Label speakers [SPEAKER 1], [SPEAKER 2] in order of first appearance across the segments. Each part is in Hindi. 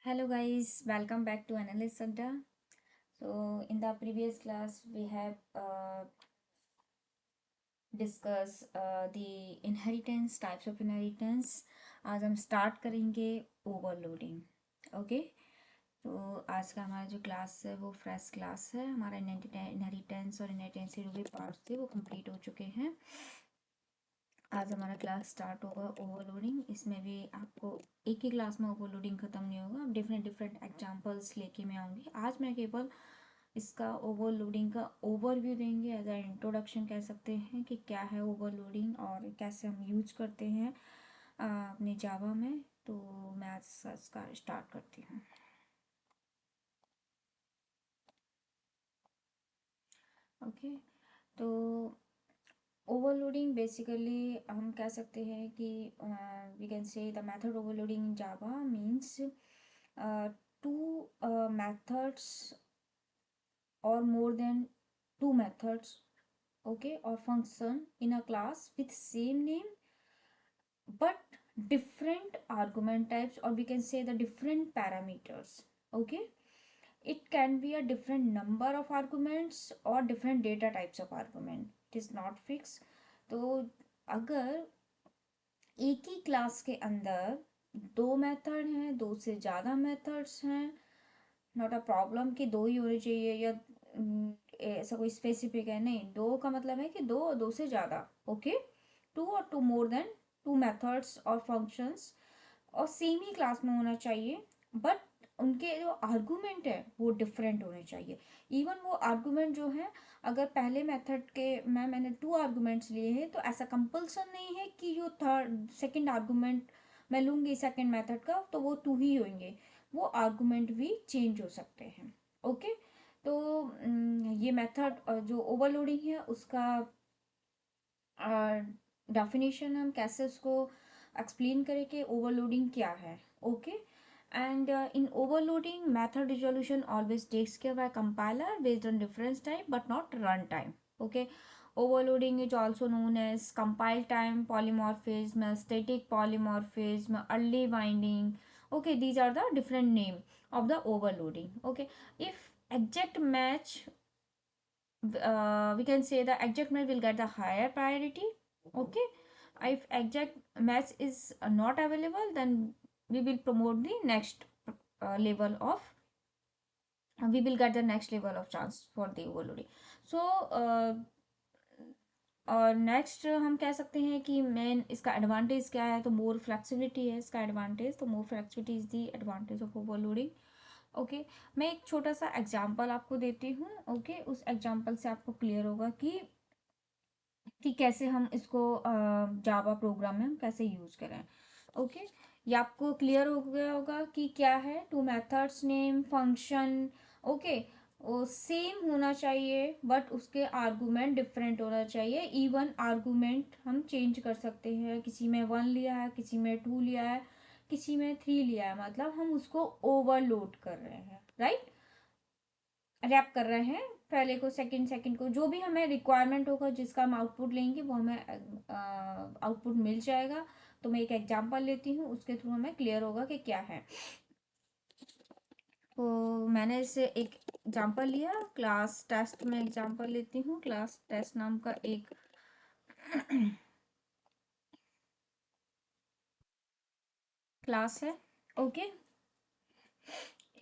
[SPEAKER 1] Hello guys, welcome back to Analyst Adda. So in the previous class we have discussed the inheritance types of inheritance. आज हम स्टार्ट करेंगे ओवरलोडिंग। ओके, तो आज का हमारा जो क्लास है वो फ्रेश क्लास है। हमारा इनहेरिटेंस और इनहेरिटेंस के जो भी पार्ट्स थे वो कंप्लीट हो चुके हैं। आज हमारा क्लास स्टार्ट होगा ओवरलोडिंग। इसमें भी आपको एक ही क्लास में ओवरलोडिंग ख़त्म नहीं होगा, डिफरेंट डिफरेंट एग्जांपल्स लेके मैं आऊँगी। आज मैं केवल इसका ओवरलोडिंग का ओवरव्यू देंगे, एज ए इंट्रोडक्शन कह सकते हैं कि क्या है ओवरलोडिंग और कैसे हम यूज करते हैं अपने जावा में। तो मैं आज इसका स्टार्ट करती हूँ। ओके, तो ओवरलोडिंग बेसिकली हम कह सकते हैं कि we can say the method overloading in Java means two methods or more than two methods, okay, or function in a class with same name but different argument types, or we can say the different parameters. Okay, it can be a different number of arguments or different data types of argument. It is not fixed. तो अगर एक ही क्लास के अंदर दो मेथड हैं, दो से ज़्यादा मेथड्स हैं, नॉट अ प्रॉब्लम कि दो ही होने चाहिए या ऐसा कोई स्पेसिफिक है, नहीं। दो का मतलब है कि दो, दो से ज़्यादा। ओके, टू और two more than two methods और फंक्शंस, और सेम ही क्लास में होना चाहिए, बट उनके जो आर्गुमेंट है वो डिफरेंट होने चाहिए। इवन वो आर्गुमेंट जो है, अगर पहले मेथड के मैंने टू आर्गुमेंट्स लिए हैं तो ऐसा कंपल्सन नहीं है कि जो थर्ड सेकंड आर्गुमेंट मैं लूँगी सेकंड मेथड का तो वो टू ही होंगे। वो आर्गुमेंट भी चेंज हो सकते हैं। ओके, तो ये मेथड जो ओवरलोडिंग है उसका डेफिनेशन हम कैसे उसको एक्सप्लेन करें कि ओवरलोडिंग क्या है। Okay, and in overloading method resolution always takes care by compiler based on difference type but not runtime. Okay, overloading is also known as compile time polymorphism, static polymorphism, early binding. Okay, these are the different name of the overloading. Okay, if exact match, we can say the exact match will get the higher priority. Okay, if exact match is not available, then we will promote the next level of we will get the next level of chance for the overloading. So और नेक्स्ट हम कह सकते हैं कि मेन इसका एडवांटेज क्या है, तो मोर फ्लेक्सिबिलिटी है इसका एडवांटेज। तो मोर flexibility is the advantage of overloading. Okay, मैं एक छोटा सा एग्जांपल आपको देती हूँ। ओके, उस एग्जांपल से आपको क्लियर होगा कि कैसे हम इसको जावा प्रोग्राम में हम कैसे यूज़ करें। ओके, ये आपको क्लियर हो गया होगा कि क्या है two methods name function. Okay, वो सेम होना चाहिए बट उसके आर्गुमेंट डिफरेंट होना चाहिए। इवन आर्गुमेंट हम चेंज कर सकते हैं, किसी में वन लिया है, किसी में टू लिया है, किसी में थ्री लिया है, मतलब हम उसको ओवरलोड कर रहे हैं, राइट, रैप कर रहे हैं पहले को सेकंड, सेकंड को जो भी हमें रिक्वायरमेंट होगा जिसका हम आउटपुट लेंगे वो हमें आउटपुट मिल जाएगा। तो मैं एक एग्जांपल लेती हूँ, उसके थ्रू हमें क्लियर होगा कि क्या है। तो मैंने इससे एक एग्जांपल लिया, क्लास टेस्ट में एग्जांपल लेती हूँ। क्लास टेस्ट नाम का एक क्लास है। ओके,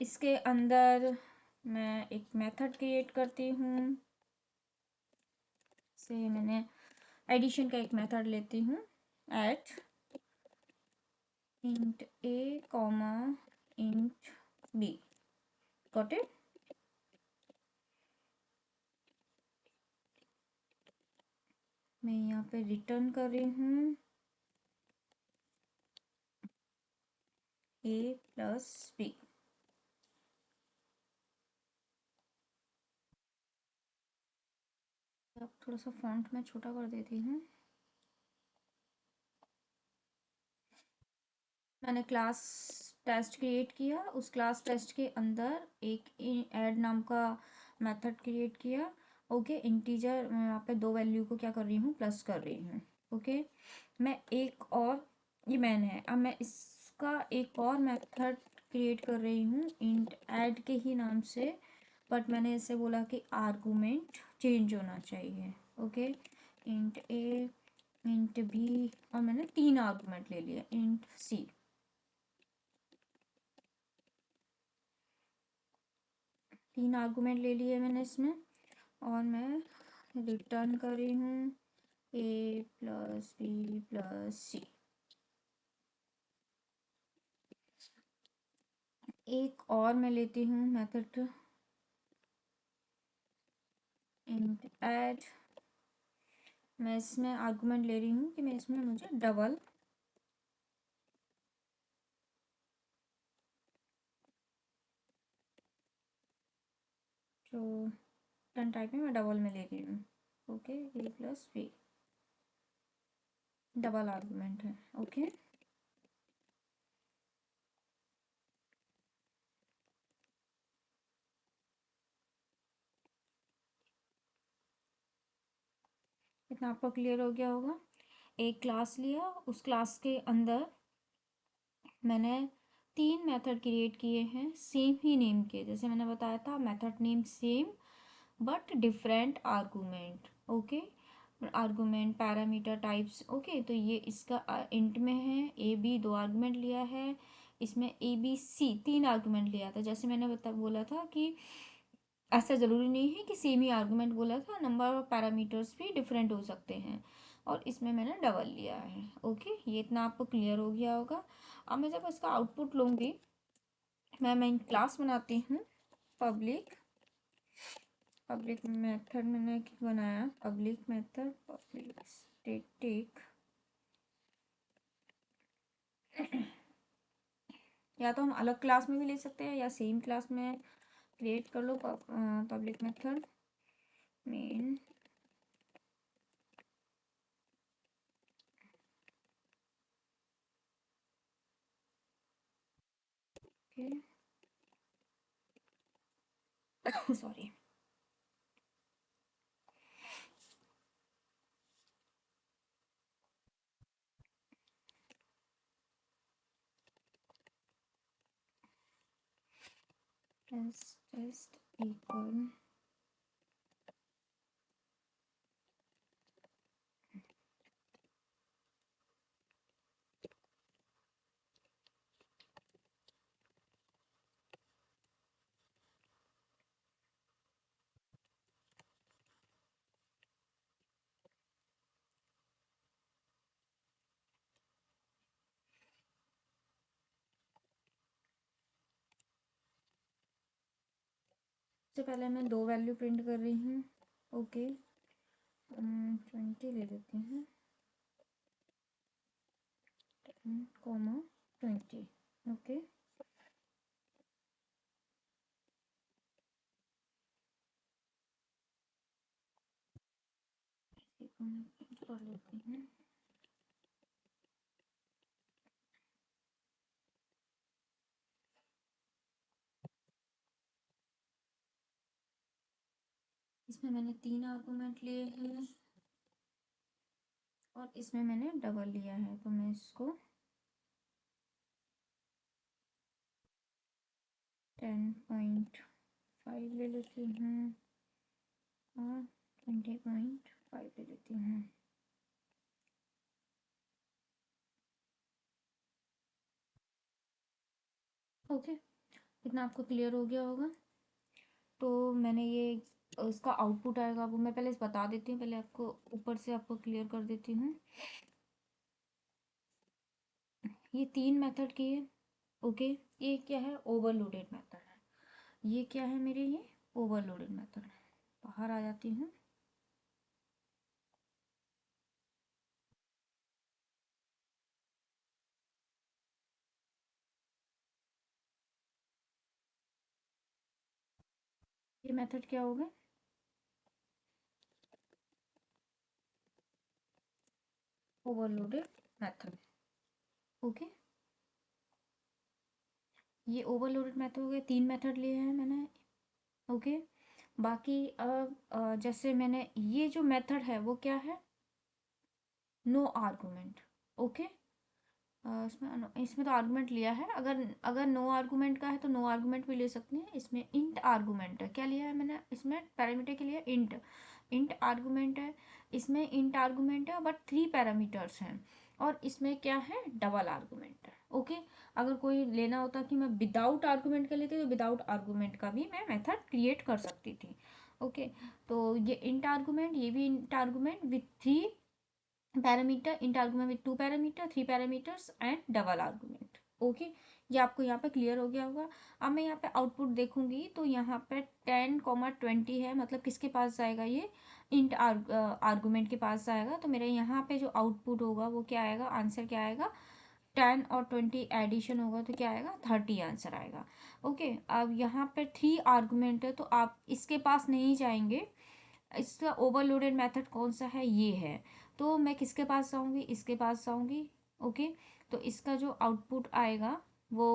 [SPEAKER 1] इसके अंदर मैं एक मेथड क्रिएट करती हूँ। से मैंने एडिशन का एक मेथड लेती हूँ, eight int a comma int b, got it। मैं यहाँ पे रिटर्न कर रही हूँ a प्लस b। अब थोड़ा सा फॉन्ट में छोटा कर देती हूँ। मैंने क्लास टेस्ट क्रिएट किया, उस क्लास टेस्ट के अंदर एक ऐड नाम का मेथड क्रिएट किया। ओके, इंटीजर मैं यहाँ पे दो वैल्यू को क्या कर रही हूँ, प्लस कर रही हूँ। ओके, मैं एक और, ये मैन है, अब मैं इसका एक और मेथड क्रिएट कर रही हूँ इंट ऐड के ही नाम से, बट मैंने इसे बोला कि आर्गुमेंट चेंज होना चाहिए। ओके, इंट ए, इंट बी, और मैंने 3 आर्गुमेंट ले लिया, इंट सी। 3 आर्गुमेंट ले लिए मैंने इसमें, और मैं रिटर्न कर रही हूँ ए प्लस बी प्लस सी। एक और मैं लेती हूँ मेथड इंट ऐड। मैं इसमें आर्गुमेंट ले रही हूँ कि मैं इसमें मुझे डबल, जो टर्न टाइप में मैं डबल में ले रही हूँ। ओके, ए प्लस बी डबल आर्गुमेंट है। ओके, इतना आपको क्लियर हो गया होगा। एक क्लास लिया, उस क्लास के अंदर मैंने 3 मेथड क्रिएट किए हैं सेम ही नेम के, जैसे मैंने बताया था method name same but different argument. Okay, argument parameter types. Okay, तो ये इसका इंट में है, ए बी 2 आर्गुमेंट लिया है, इसमें ए बी सी 3 आर्गुमेंट लिया था। जैसे मैंने बोला था कि ऐसा ज़रूरी नहीं है कि सेम ही आर्गुमेंट बोला था, नंबर ऑफ पैरामीटर्स भी डिफरेंट हो सकते हैं, और इसमें मैंने डबल लिया है। ओके, ये इतना आपको क्लियर हो गया होगा। अब मैं जब इसका आउटपुट लूँगी, मैं क्लास बनाती हूँ पब्लिक। पब्लिक मेथड मैंने बनाया, पब्लिक मेथड पब्लिक स्टैटिक, या तो हम अलग क्लास में भी ले सकते हैं या सेम क्लास में क्रिएट कर लो। पब्लिक मेथड मेन के सॉरी, टेस्ट इक्वल से पहले मैं 2 वैल्यू प्रिंट कर रही हूँ। ओके, 20 ले लेती हूँ, 10, 20। ओके, कर लेती हूँ। इसमें मैंने 3 आर्गुमेंट लिए हैं और इसमें मैंने डबल लिया है, तो मैं इसको 10.5 ले लेती हूँ और 20.5 ले लेती हूँ। ओके, इतना आपको क्लियर हो गया होगा। तो मैंने ये इसका आउटपुट आएगा, वो मैं पहले बता देती हूँ, पहले आपको ऊपर से आपको क्लियर कर देती हूँ। ये 3 मेथड की है। ओके, ये क्या है, ओवरलोडेड मेथड है। ये क्या है मेरे, ये ओवरलोडेड मेथड है। बाहर आ जाती हूँ। ये मेथड क्या होगा, ओवरलोडेड मेथड। ओके, ये ओवरलोडेड मेथड हो गए, 3 मेथड लिए हैं मैंने। ओके, बाकी अब जैसे मैंने ये जो मेथड है वो क्या है, नो आर्गुमेंट। ओके, इसमें तो आर्गुमेंट लिया है, अगर अगर नो आर्गुमेंट का है तो नो आर्गुमेंट भी ले सकते हैं। इसमें इंट आर्गुमेंट है, क्या लिया है मैंने इसमें पैरामीटर के लिए इंट, इंट आर्गुमेंट है। इसमें इंट आर्गुमेंट है बट 3 पैरामीटर्स हैं, और इसमें क्या है, डबल आर्गुमेंट है। ओके, अगर कोई लेना होता कि मैं विदाउट आर्गुमेंट का लेती तो विदाउट आर्गुमेंट का भी मैं मेथड क्रिएट कर सकती थी। ओके, तो ये इंट आर्गुमेंट, ये भी int argument with 3 parameter, int argument with 2 parameter, 3 parameters and double argument. Okay, ये आपको यहाँ पे क्लियर हो गया होगा। अब मैं यहाँ पे आउटपुट देखूंगी तो यहाँ पे 10, 20 है, मतलब किसके पास जाएगा, ये इंट आर्गुमेंट के पास जाएगा। तो मेरे यहाँ पे जो आउटपुट होगा वो क्या आएगा, आंसर क्या आएगा, 10 और 20 एडिशन होगा तो क्या आएगा, 30 आंसर आएगा। ओके, अब यहाँ पे 3 आर्गुमेंट है तो आप इसके पास नहीं जाएंगे। इसका ओवरलोडेड मेथड कौन सा है, ये है। तो मैं किसके पास जाऊंगी, इसके पास जाऊंगी। ओके, तो इसका जो आउटपुट आएगा वो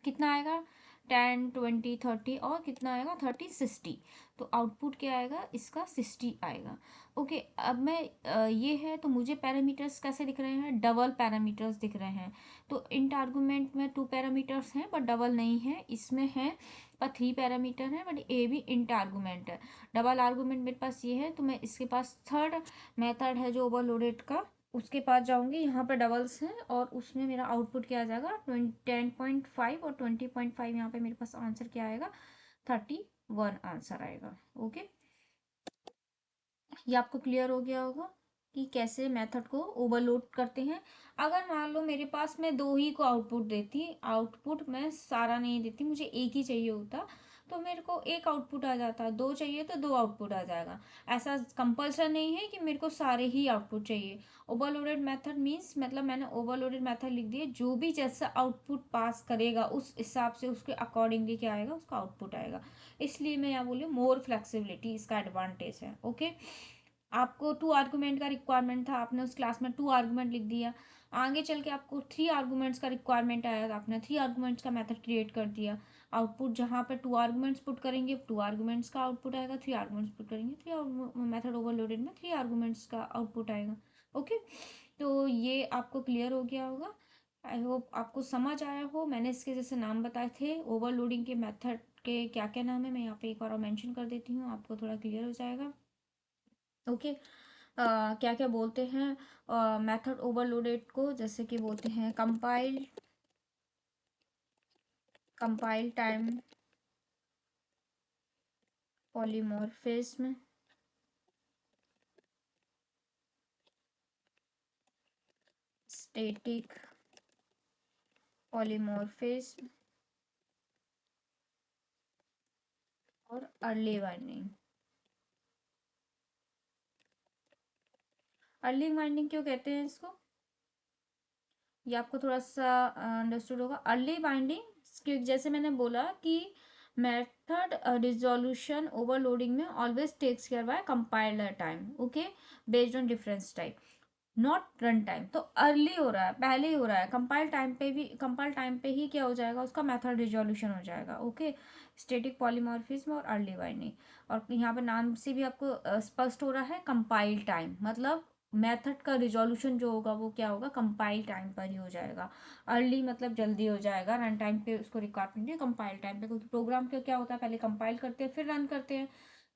[SPEAKER 1] कितना आएगा, 10, 20, 30 और कितना आएगा, 30, 60। तो आउटपुट क्या आएगा इसका, 60 आएगा। ओके, अब मैं ये है तो मुझे पैरामीटर्स कैसे दिख रहे हैं, डबल पैरामीटर्स दिख रहे हैं। तो इंट आर्गुमेंट में 2 पैरामीटर्स हैं बट डबल नहीं है, इसमें है पर 3 पैरामीटर है बट ए भी इंट आर्गुमेंट है। डबल आर्गुमेंट मेरे पास ये है, तो मैं इसके पास थर्ड मेथड है जो ओवरलोडेड का, उसके पास जाऊंगी। यहाँ पर डबल्स हैं और उसमें मेरा आउटपुट क्या आ जाएगा, 10.5 और 20.5। यहाँ पे मेरे पास आंसर क्या आएगा, 31 आंसर आएगा। ओके, ये आपको क्लियर हो गया होगा कि कैसे मेथड को ओवरलोड करते हैं। अगर मान लो मेरे पास मैं 2 ही को आउटपुट देती, आउटपुट मैं सारा नहीं देती, मुझे एक ही चाहिए होता, तो मेरे को एक आउटपुट आ जाता, 2 चाहिए तो 2 आउटपुट आ जाएगा। ऐसा कंपल्सन नहीं है कि मेरे को सारे ही आउटपुट चाहिए। ओवरलोडेड मेथड मीन्स, मतलब मैंने ओवरलोडेड मेथड लिख दिया, जो भी जैसा आउटपुट पास करेगा उस हिसाब से उसके अकॉर्डिंगली क्या आएगा, उसका आउटपुट आएगा। इसलिए मैं यहाँ बोली मोर फ्लेक्सिबिलिटी इसका एडवांटेज है। ओके, आपको 2 आर्गुमेंट का रिक्वायरमेंट था, आपने उस क्लास में 2 आर्गुमेंट लिख दिया। आगे चल के आपको 3 आर्गुमेंट्स का रिक्वायरमेंट आया तो आपने 3 आर्गुमेंट्स का मेथड क्रिएट कर दिया। आउटपुट जहाँ पे 2 आर्गुमेंट्स पुट करेंगे 2 आर्गुमेंट्स का आउटपुट आएगा, 3 आर्गुमेंट्स पुट करेंगे 3, मेथड ओवरलोडेड में 3 आर्गुमेंट्स का आउटपुट आएगा। ओके, तो ये आपको क्लियर हो गया होगा। आई होप आपको समझ आया हो। मैंने इसके जैसे नाम बताए थे ओवरलोडिंग के मेथड के, क्या क्या नाम है मैं यहाँ पे एक और मेंशन कर देती हूँ, आपको थोड़ा क्लियर हो जाएगा। ओके, क्या क्या बोलते हैं मेथड ओवरलोडेड को, जैसे कि बोलते हैं compile, compile time polymorphism, static polymorphism और अर्ली वार्निंग। अर्ली वार्निंग क्यों कहते हैं इसको, ये आपको थोड़ा सा अंडरस्टूड होगा। अर्ली बाइंडिंग, जैसे मैंने बोला कि मेथड रिजोल्यूशन ओवरलोडिंग में always takes care by compiler time, okay, based on difference type, not run time. तो अर्ली हो रहा है, पहले ही हो रहा है, कंपाइल टाइम पे भी, कंपाइल टाइम पे ही क्या हो जाएगा, उसका मेथड रिजोल्यूशन हो जाएगा। ओके, स्टैटिक पॉलीमॉर्फिज्म और अर्ली बाइंडिंग। और यहाँ पे नाम से भी आपको स्पष्ट हो रहा है, कंपाइल टाइम मतलब मेथड का रिजोल्यूशन जो होगा वो क्या होगा, कंपाइल टाइम पर ही हो जाएगा। अर्ली मतलब जल्दी हो जाएगा, रन टाइम पे उसको रिक्वायरमेंट है, कंपाइल टाइम पे, क्योंकि प्रोग्राम का क्या होता है, पहले कंपाइल करते हैं फिर रन करते हैं।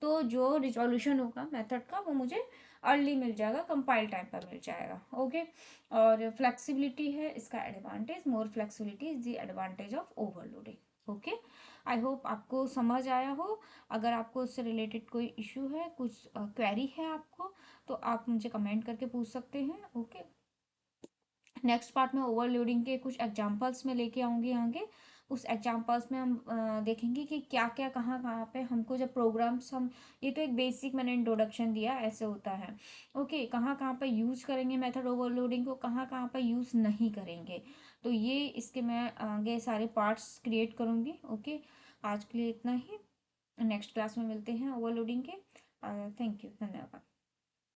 [SPEAKER 1] तो जो रिजोल्यूशन होगा मेथड का वो मुझे अर्ली मिल जाएगा, कंपाइल टाइम पर मिल जाएगा। ओके, और फ्लेक्सिबिलिटी है इसका advantage, more flexibility is the advantage of overloading. Okay, I hope आपको समझ आया हो। अगर आपको उससे रिलेटेड कोई इशू है, कुछ क्वेरी है आपको, तो आप मुझे कमेंट करके पूछ सकते हैं। ओके, नेक्स्ट पार्ट में ओवरलोडिंग के कुछ एग्जांपल्स में लेके आऊँगी आगे। उस एग्जांपल्स में हम देखेंगे कि क्या क्या कहाँ कहाँ पे हमको जब प्रोग्राम्स हम, ये तो एक बेसिक मैंने इंट्रोडक्शन दिया, ऐसे होता है। ओके, कहाँ कहाँ पे यूज़ करेंगे मेथड ओवरलोडिंग को, कहाँ कहाँ पे यूज़ नहीं करेंगे, तो ये इसके मैं आगे सारे पार्ट्स क्रिएट करूँगी। ओके, आज के लिए इतना ही, नेक्स्ट क्लास में मिलते हैं ओवरलोडिंग के। थैंक यू, धन्यवाद।